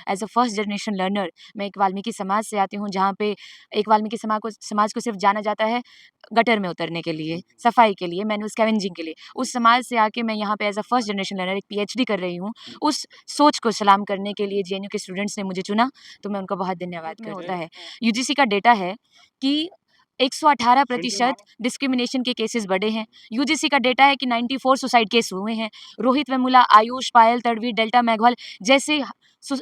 As a first generation learner मैं एक वाल्मीकि समाज से आती हूँ, जहाँ पे एक वाल्मीकि समाज को सिर्फ़ जाना जाता है गटर में उतरने के लिए, सफाई के लिए, मैनुअल स्कैवेंजिंग के लिए। उस समाज से आके मैं यहाँ पे as a first generation learner एक पीएचडी कर रही हूँ। उस सोच को सलाम करने के लिए जेएनयू के स्टूडेंट्स ने मुझे चुना, तो मैं उनका बहुत धन्यवाद करती हूँ। होता है, यूजीसी का डेटा है कि 118% डिस्क्रिमिनेशन के केसेस बढ़े हैं। यूजीसी का डेटा है कि 94 सुसाइड केस हुए हैं। रोहित वेमुला, आयुष, पायल, तड़वी, डेल्टा मेघवाल जैसे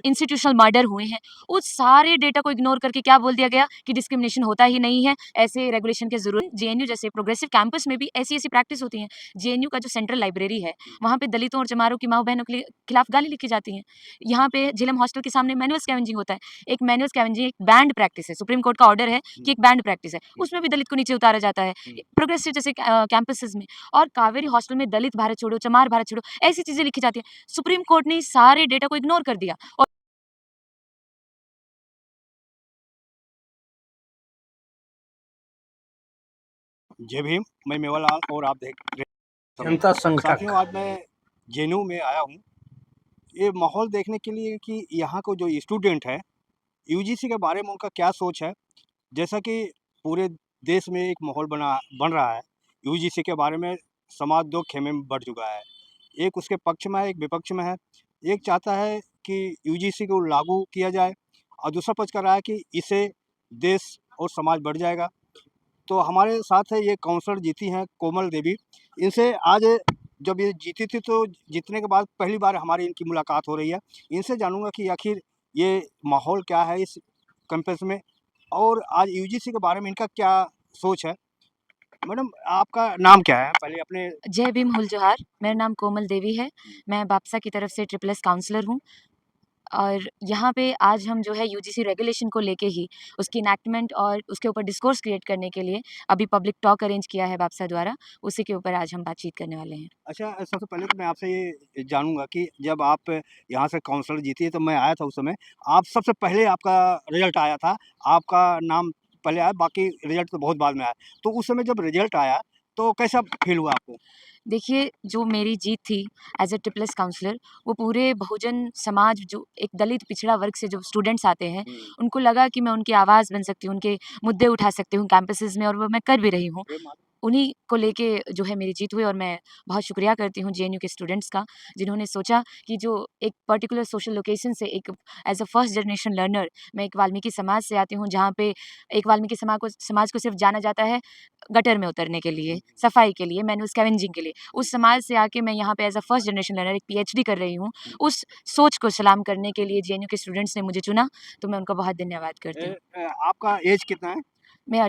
इंस्टीट्यूशनल मर्डर हुए हैं। उस सारे डेटा को इग्नोर करके क्या बोल दिया गया कि डिस्क्रिमिनेशन होता ही नहीं है, ऐसे रेगुलेशन की ज़रूरत। जेएनयू जैसे प्रोग्रेसिव कैंपस में भी ऐसी-ऐसी प्रैक्टिस होती है। जेएनयू का जो सेंट्रल लाइब्रेरी है, वहाँ पे दलितों और चमारों की माँ-बहनों के खिलाफ गाली लिखी जाती हैं। यहाँ पे झेलम हॉस्टल के सामने मैनुअल स्कैवेंजिंग होता है। एक मैनुअल स्कैवेंजिंग एक बैंड प्रैक्टिस है। सुप्रीम कोर्ट का ऑर्डर है कि एक बैंड प्रैक्टिस है। उसमें भी दलित को नीचे उतारा जाता है। प्रोग्रेसिव जैसे कैंपसेस में और कावेरी हॉस्टल में दलित भारत छोड़ो, चमार भारत छोड़ो, ऐसी चीज़ें लिखी जाती हैं। सुप्रीम कोर्ट ने इस सारे डेटा को इग्नोर कर दिया और जय भीम। मैं मेवालाल और आप देख रहे हैं जनता संगठक। साथियों, आज मैं जेएनयू में आया हूँ ये माहौल देखने के लिए कि यहाँ को जो स्टूडेंट है यूजीसी के बारे में उनका क्या सोच है। जैसा कि पूरे देश में एक माहौल बन रहा है यूजीसी के बारे में, समाज दो खेमे में बढ़ चुका है। एक उसके पक्ष में है, एक विपक्ष में है। एक चाहता है कि यूजीसी को लागू किया जाए और दूसरा पक्ष कर रहा है कि इससे देश और समाज बढ़ जाएगा। तो हमारे साथ है ये काउंसलर जीती हैं कोमल देवी। इनसे आज जब ये जीती थी तो जीतने के बाद पहली बार हमारी इनकी मुलाकात हो रही है। इनसे जानूंगा कि आखिर ये माहौल क्या है इस कैंपस में और आज यूजीसी के बारे में इनका क्या सोच है। मैडम, आपका नाम क्या है पहले अपने? जय भीम, हुल जोहार। मेरा नाम कोमल देवी है। मैं बाप्सा की तरफ से ट्रिपल एस काउंसलर हूँ और यहाँ पे आज हम जो है यूजीसी रेगुलेशन को लेके ही उसकी इनैक्टमेंट और उसके ऊपर डिस्कोर्स क्रिएट करने के लिए अभी पब्लिक टॉक अरेंज किया है बाप्सा द्वारा, उसी के ऊपर आज हम बातचीत करने वाले हैं। अच्छा, सबसे पहले तो मैं आपसे ये जानूंगा कि जब आप यहाँ से काउंसलर जीती तो मैं आया था उस समय, आप सबसे पहले आपका रिजल्ट आया था, आपका नाम पहले आया, बाकी रिजल्ट तो बहुत बाद में आया। तो उस समय जब रिजल्ट आया तो कैसा फील हुआ आपको? देखिए, जो मेरी जीत थी as a triple S counsellor, वो पूरे बहुजन समाज, जो एक दलित पिछड़ा वर्ग से जो स्टूडेंट्स आते हैं, उनको लगा कि मैं उनकी आवाज़ बन सकती हूँ, उनके मुद्दे उठा सकती हूँ कैंपसेज़ में और वो मैं कर भी रही हूँ। उन्हीं को लेके जो है मेरी जीत हुई और मैं बहुत शुक्रिया करती हूँ जेएनयू के स्टूडेंट्स का, जिन्होंने सोचा कि जो एक पर्टिकुलर सोशल लोकेशन से एक as a first generation learner मैं एक वाल्मीकि समाज से आती हूँ, जहाँ पे एक वाल्मीकि समाज को सिर्फ़ जाना जाता है गटर में उतरने के लिए, सफाई के लिए, मैनुअल स्कैवेंजिंग के लिए। उस समाज से आके मैं यहाँ पे as a first generation learner एक पीएचडी कर रही हूँ। उस सोच को सलाम करने के लिए जेएनयू के स्टूडेंट्स ने मुझे चुना, तो मैं उनका बहुत धन्यवाद करती हूँ। आपका एज कितना है? मेरा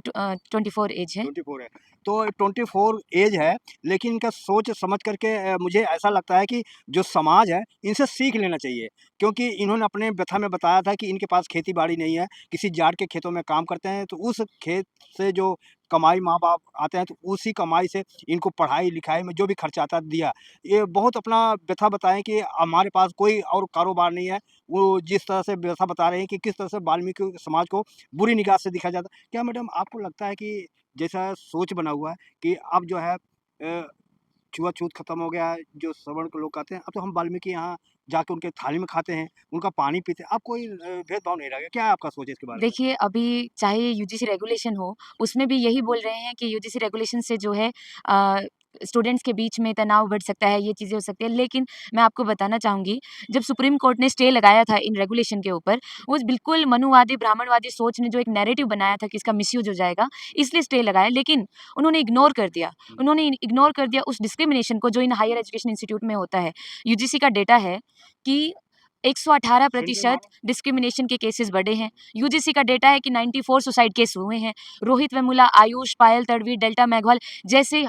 24 एज है। 24 है। तो 24 एज है, लेकिन इनका सोच समझ करके मुझे ऐसा लगता है कि जो समाज है इनसे सीख लेना चाहिए, क्योंकि इन्होंने अपने व्यथा में बताया था कि इनके पास खेती-बाड़ी नहीं है, किसी जाट के खेतों में काम करते हैं, तो उस खेत से जो कमाई माँ-बाप आते हैं तो उसी कमाई से इनको पढ़ाई-लिखाई में जो भी खर्चा आता है दिया। ये बहुत अपना व्यथा बताएँ कि हमारे पास कोई और कारोबार नहीं है। वो जिस तरह से व्यथा बता रहे हैं कि किस तरह से वाल्मीकि समाज को बुरी निगाह से देखा जाता है। क्या मैडम आपको लगता है कि जैसा सोच बना हुआ है कि अब जो है छुआछूत खत्म हो गया है, जो सवर्ण के लोग कहते हैं, अब तो हम वाल्मीकि यहाँ जाके उनके थाली में खाते हैं, उनका पानी पीते हैं, अब कोई भेदभाव नहीं रह गया। क्या है आपका सोच है इसके बारे में? देखिए, अभी चाहे यूजीसी रेगुलेशन हो, उसमें भी यही बोल रहे हैं कि यूजीसी रेगुलेशन से जो है स्टूडेंट्स के बीच में तनाव बढ़ सकता है, ये चीज़ें हो सकती हैं। लेकिन मैं आपको बताना चाहूँगी, जब सुप्रीम कोर्ट ने स्टे लगाया था इन रेगुलेशन के ऊपर, वो बिल्कुल मनुवादी, ब्राह्मणवादी सोच ने जो एक नैरेटिव बनाया था कि इसका मिसयूज़ हो जाएगा, इसलिए स्टे लगाया। लेकिन उन्होंने इग्नोर कर दिया। उन्होंने इग्नोर कर दिया उस डिस्क्रिमिनेशन को जो इन हायर एजुकेशन इंस्टीट्यूट में होता है। यूजीसी का डेटा है कि 118% डिस्क्रिमिनेशन के केसेस बढ़े हैं। यूजीसी का डेटा है कि 94 सुसाइड केस हुए हैं। रोहित वेमुला, आयुष, पायल, तड़वी, डेल्टा मेघवाल जैसे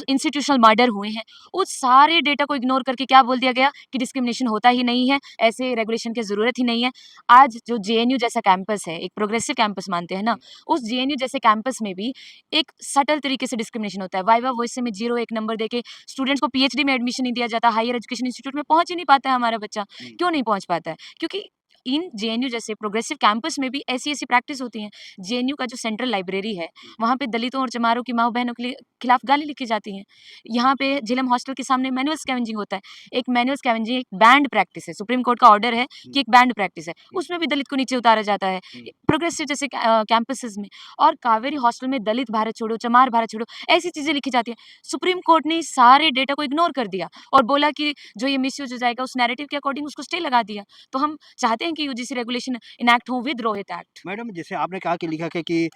इंस्टीट्यूशनल मर्डर हुए हैं। उस सारे डेटा को इग्नोर करके क्या बोल दिया गया कि डिस्क्रिमिनेशन होता ही नहीं है, ऐसे रेगुलेशन की ज़रूरत ही नहीं है। आज जो जेएनयू जैसा कैंपस है, एक प्रोग्रेसिव कैंपस मानते हैं ना, उस जेएनयू जैसे कैंपस में भी एक सटल तरीके से डिस्क्रिमिनेशन होता है। वाइवा वॉइस में 0 1 नंबर देके स्टूडेंट्स को पीएचडी में एडमिशन नहीं दिया जाता। हायर एजुकेशन इंस्टीट्यूट में पहुँच ही नहीं पाता है हमारा बच्चा। क्यों नहीं पहुँच पाता है? क्योंकि इन जेएनयू जैसे प्रोग्रेसिव कैंपस में भी ऐसी-ऐसी प्रैक्टिस होती हैं। जेएनयू का जो सेंट्रल लाइब्रेरी है, वहाँ पे दलितों और चमारों की माँ-बहनों के लिए खिलाफ गाली लिखी जाती हैं। यहाँ पे झिलम हॉस्टल के सामने मैनुअल स्कैवेंजिंग होता है। एक मैनुअल स्कैवेंजिंग एक बैंड प्रैक्टिस है, सुप्रीम कोर्ट का ऑर्डर है कि एक बैंड प्रैक्टिस है, उसमें भी दलित को नीचे उतारा जाता है। प्रोग्रेसिव जैसे कैंपसेस में और कावेरी हॉस्टल में दलित भारत छोड़ो, चमार भारत छोड़ो, ऐसी चीज़ें लिखी जाती हैं। सुप्रीम कोर्ट ने इस सारे डेटा को इग्नोर कर दिया और बोला कि जो ये मिसयूज़ हो जाएगा उस नैरेटिव के अकॉर्डिंग उसको स्टे लगा दिया। तो हम चाहते हैं कि यूजीसी रेगुलेशन इनैक्ट हो विद रोहित एक्ट। मैडम जैसे आपने कहा कि लिखा कि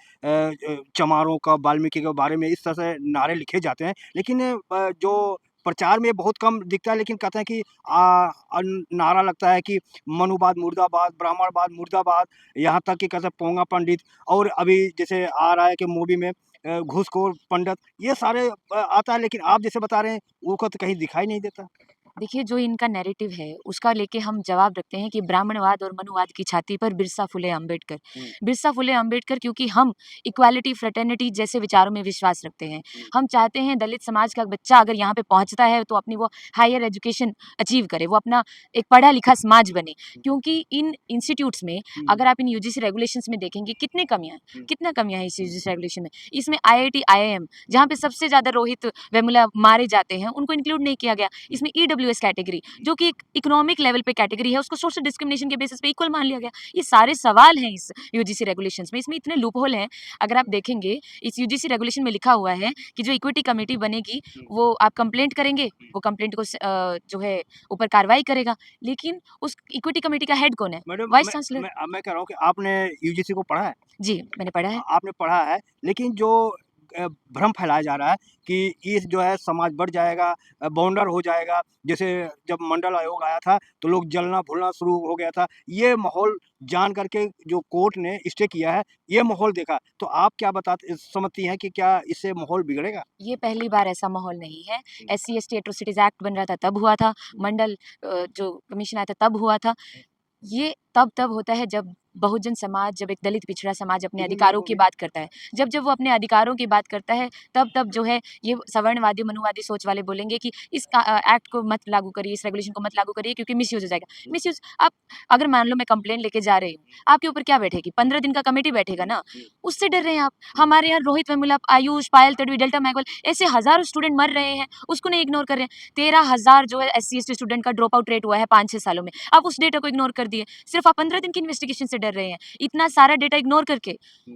चमारों का, वाल्मीकि के बारे में इस तरह से नारे लिखे जाते हैं, लेकिन जो प्रचार में बहुत कम दिखता है, लेकिन कहते हैं कि नारा लगता है कि मनुवाद मुर्दाबाद, ब्राह्मणवाद मुर्दाबाद, यहाँ तक कि कहते हैं पोंगा पंडित, और अभी जैसे आ रहा है कि मूवी में घूसखोर पंडित, ये सारे आता है, लेकिन आप जैसे बता रहे हैं वो को तो कहीं दिखाई नहीं देता। देखिए, जो इनका नैरेटिव है, उसका लेके हम जवाब रखते हैं कि ब्राह्मणवाद और मनुवाद की छाती पर बिरसा फुले अम्बेडकर। बिरसा फुले अम्बेडकर क्योंकि हम इक्वालिटी, फ्रेटर्निटी जैसे विचारों में विश्वास रखते हैं। हम चाहते हैं दलित समाज का बच्चा अगर यहाँ पे पहुँचता है तो अपनी वो हायर एजुकेशन अचीव करे, वो अपना एक पढ़ा-लिखा समाज बने। क्योंकि इन इंस्टीट्यूट्स में अगर आप इन यूजीसी रेगुलेशंस में देखेंगे कितना कमियाँ हैं इस यूजीसी रेगुलेशन में। इसमें आईआईटी, आईआईएम जहाँ पे सबसे ज़्यादा रोहित वेमुला मारे जाते हैं, उनको इंक्लूड नहीं किया गया। इसमें ईडब्ल्यूएस कैटेगरी जो कि एक इकोनॉमिक लेवल पे कैटेगरी है, उसको सोशल डिस्क्रिमिनेशन के बेसिस पे इक्वल मान लिया गया। ये सारे सवाल हैं इस यूजीसी रेगुलेशंस में। इसमें इतने लूपहोल हैं, अगर आप देखेंगे इस यूजीसी रेगुलेशन में लिखा हुआ है कि जो इक्विटी कमेटी बनेगी, वो आप कंप्लेंट करेंगे, वो कंप्लेंट को जो है ऊपर कार्रवाई करेगा। लेकिन उस इक्विटी कमेटी का हेड कौन है? Madam vice chancellor. मैं कह रहा हूँ कि आपने यूजीसी को पढ़ा है? जी, मैंने पढ़ा है। आपने पढ़ा है, लेकिन जो भ्रम फैलाया जा रहा है कि ये जो है समाज बढ़ जाएगा, बाउंडर हो जाएगा। जैसे जब मंडल आयोग आया था तो लोग जलना-भुनना शुरू हो गया था। ये माहौल जान करके जो कोर्ट ने स्टे किया है, ये माहौल देखा। तो आप क्या समझती हैं कि क्या इससे माहौल बिगड़ेगा? ये पहली बार ऐसा माहौल नहीं है। एससी-एसटी एट्रोसिटीज़ एक्ट बन रहा था तब हुआ था, मंडल जो कमीशन आया था तब हुआ था। ये तब होता है जब बहुजन समाज, जब एक दलित पिछड़ा समाज अपने लेकिन अधिकारों की बात करता है। जब वो अपने अधिकारों की बात करता है, तब जो है ये सवर्णवादी, मनुवादी सोच वाले बोलेंगे कि इस एक्ट को मत लागू करिए, इस रेगुलेशन को मत लागू करिए क्योंकि मिसयूज़ हो जाएगा। मिसयूज़ आप अगर मान लो मैं कंप्लेंट लेके जा रही हूँ, आपके ऊपर क्या बैठेगी? 15 दिन का कमेटी बैठेगा ना, उससे डर रहे हैं आप। हमारे यहाँ रोहित वेमुला, आयुष, पायल तडवी, डेल्टा मैगवेल ऐसे हज़ारों स्टूडेंट मर रहे हैं, उसको नहीं इग्नोर कर रहे हैं। 13,000 जो है एससी-एसटी स्टूडेंट का ड्रॉप आउट रेट हुआ है 5-6 सालों में। आप उस डेटा को इग्नोर कर दिए। सिर्फ आप 15 दिन की इन्वेस्टिगेशन से डर रहे हैं, इतना सारा डेटा इग्नोर करके।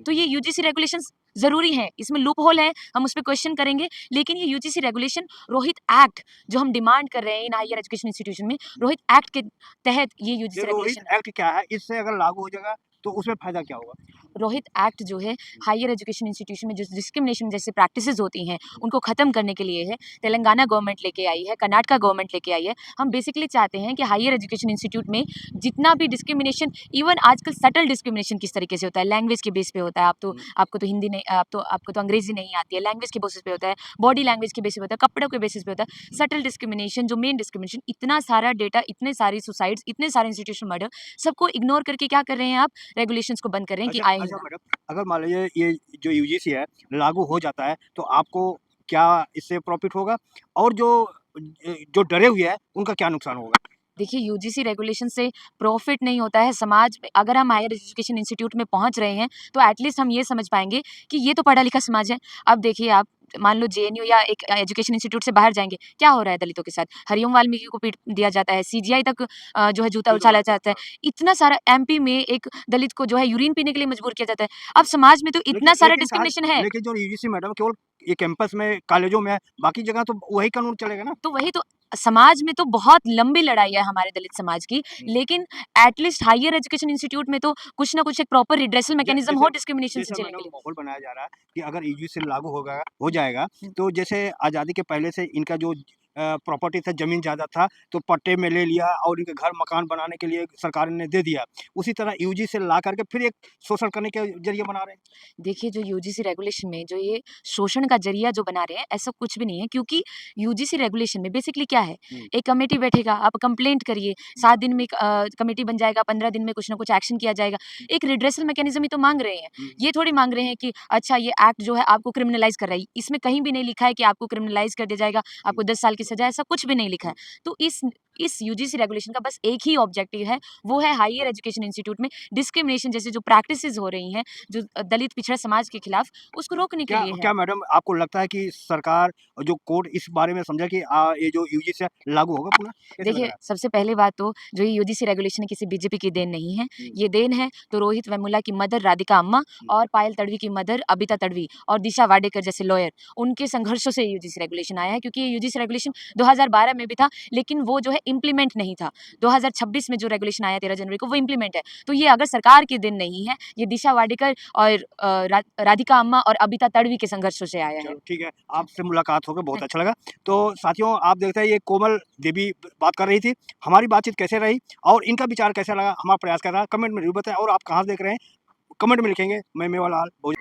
तो ये यूजीसी रेगुलेशंस ज़रूरी हैं, इसमें लूप होल है, हम उस पे क्वेश्चन करेंगे, लेकिन ये यूजीसी रेगुलेशन रोहित एक्ट जो हम डिमांड कर रहे हैं इन हायर एजुकेशन इंस्टीट्यूशन में, रोहित एक्ट के तहत ये ये यूजीसी रोहित रेगुलेशन एक्ट क्या है? इससे अगर लागू हो जाएगा तो उसमें फ़ायदा क्या होगा? रोहित एक्ट जो है हायर एजुकेशन इंस्टीट्यूशन में जो डिस्क्रिमिनेशन जैसे प्रैक्टिसेस होती हैं उनको ख़त्म करने के लिए है। तेलंगाना गवर्नमेंट लेके आई है, कर्नाटका गवर्नमेंट लेके आई है। हम बेसिकली चाहते हैं कि हायर एजुकेशन इंस्टीट्यूट में जितना भी डिस्क्रिमिनेशन, इवन आजकल सटल डिस्क्रिमिनेशन किस तरीके से होता है, लैंग्वेज के बेस पे होता है। आपको तो हिंदी नहीं, आपको तो अंग्रेजी नहीं आती है, लैंग्वेज के बेसिस पे होता है, बॉडी लैंग्वेज के बेसिस पे होता है, कपड़ों के बेसिस पे होता है। सटल डिस्क्रिमिनेशन जो मेन डिस्क्रिमिनेशन, इतना सारा डेटा, इतने सारी सुसाइड्स, इतने सारे इंस्टीट्यूशन मर्डर, सबको इग्नोर करके क्या कर रहे हैं आप? रेगुलेशंस को बंद कर रहे हैं कि अच्छा आइंदा। मैडम, अगर मान लीजिए ये जो यूजीसी है लागू हो जाता है तो आपको क्या इससे प्रॉफ़िट होगा? और जो डरे हुए हैं उनका क्या नुकसान होगा? देखिए, यूजीसी रेगुलेशन से प्रॉफ़िट नहीं होता है समाज में। अगर हम हायर एजुकेशन इंस्टीट्यूट में पहुँच रहे हैं, तो एटलीस्ट हम ये समझ पाएँगे कि ये तो पढ़ा-लिखा समाज है। अब देखिए आप मान लो जेएनयू या एक एजुकेशन इंस्टीट्यूट से बाहर जाएँगे, क्या हो रहा है दलितों के साथ? हरिओम वाल्मीकि को पीट दिया जाता है, सीजीआई तक जो है जूता जूता उछाला मारते हैं, जाता है। हाँ। इतना सारा एमपी में एक दलित को जो है यूरिन पीने के लिए मजबूर किया जाता है। अब समाज में तो इतना सारा डिस्क्रिमिनेशन है। लेकिन जो यूजीसी मैडम केवल ये कैंपस में, कॉलेजों में है, बाकी जगह तो वही कानून चलेगा ना? तो वही तो, समाज में तो बहुत लंबी लड़ाई है हमारे दलित समाज की, लेकिन एटलीस्ट हायर एजुकेशन इंस्टीट्यूट में तो कुछ ना कुछ एक प्रॉपर रिड्रेसल मैकेनिज्म जैसे हो डिस्क्रिमिनेशन से जैसा झेलने मैडम के लिए। माहौल बनाया जा रहा है कि अगर यूजीसी लागू हो जाएगा, हुँ। तो जैसे आज़ादी के पहले से इनका जो प्रॉपर्टी था, ज़मीन जायदाद था, तो पट्टे में ले लिया और इनके घर मकान बनाने के लिए सरकार ने दे दिया। उसी तरह यूजीसी ला करके फिर एक शोषण करने के ज़रिए बना रहे हैं। देखिए, जो यूजीसी रेगुलेशन में जो ये शोषण का ज़रिया जो बना रहे हैं, ऐसा कुछ भी नहीं है क्योंकि यूजीसी रेगुलेशन में बेसिकली क्या है, एक कमेटी बैठेगा, आप कंप्लेंट करिए, 7 दिन में एक कमेटी बन जाएगा, 15 दिन में कुछ ना कुछ एक्शन किया जाएगा। एक रिड्रेसल मैकेनिज़्म ही तो माँग रहे हैं। ये थोड़ी माँग रहे हैं कि अच्छा ये एक्ट जो है आपको क्रिमिनलाइज़ कर रहा है। इसमें कहीं भी नहीं लिखा है कि आपको क्रिमिनलाइज़ कर दिया जाएगा, आपको 10 साल की सज़ा, ऐसा कुछ भी नहीं लिखा है। तो इस इस यूजीसी रेगुलेशन का बस एक ही ऑब्जेक्टिव है, वो है हायर एजुकेशन इंस्टीट्यूट में डिस्क्रिमिनेशन जैसे जो प्रैक्टिसेज़ हो रही हैं, जो दलित पिछड़ा समाज के खिलाफ, उसको रोकने के क्या लिए है। क्या मैडम आपको लगता है कि सरकार और जो कोर्ट इस बारे में समझा कि ये जो यूजीसी है लागू होगा पुनः? कैसे लग देखिए, रहा है? सबसे पहले बात तो जो ये यूजीसी रेगुलेशन है किसी बीजेपी की देन नहीं है। हुँ, ये देन है तो रोहित वेमुला की मदर राधिका अम्मा हुँ। और पायल तडवी की मदर अबिता तडवी और दिशा वाडेकर जैसे लॉयर, उनके संघर्षों से यूजीसी रेगुलेशन आया है क्योंकि ये यूजीसी रेगुलेशन 2012 में भी था, लेकिन वो जो है इम्प्लीमेंट नहीं था। 2026 में जो रेगुलेशन आया 13 जनवरी को वो इम्प्लीमेंट है। तो ये अगर सरकार की देन नहीं है, ये दिशा वाडेकर और राधिका अम्मा और अबिता तडवी के संघर्षों से आया है। चलो ठीक है, आपसे मुलाकात होकर बहुत अच्छा लगा। तो साथियों आप देखते हैं ये कोमल देवी बात कर रही थी, हमारी बातचीत कैसे रही और इनका विचार कैसा लगा हमारा प्रयास कर रहा है, कमेंट में ज़रूर बताएँ और आप कहाँ से देख रहे हैं, कमेंट में लिखेंगे। मैं मेवालाल भोज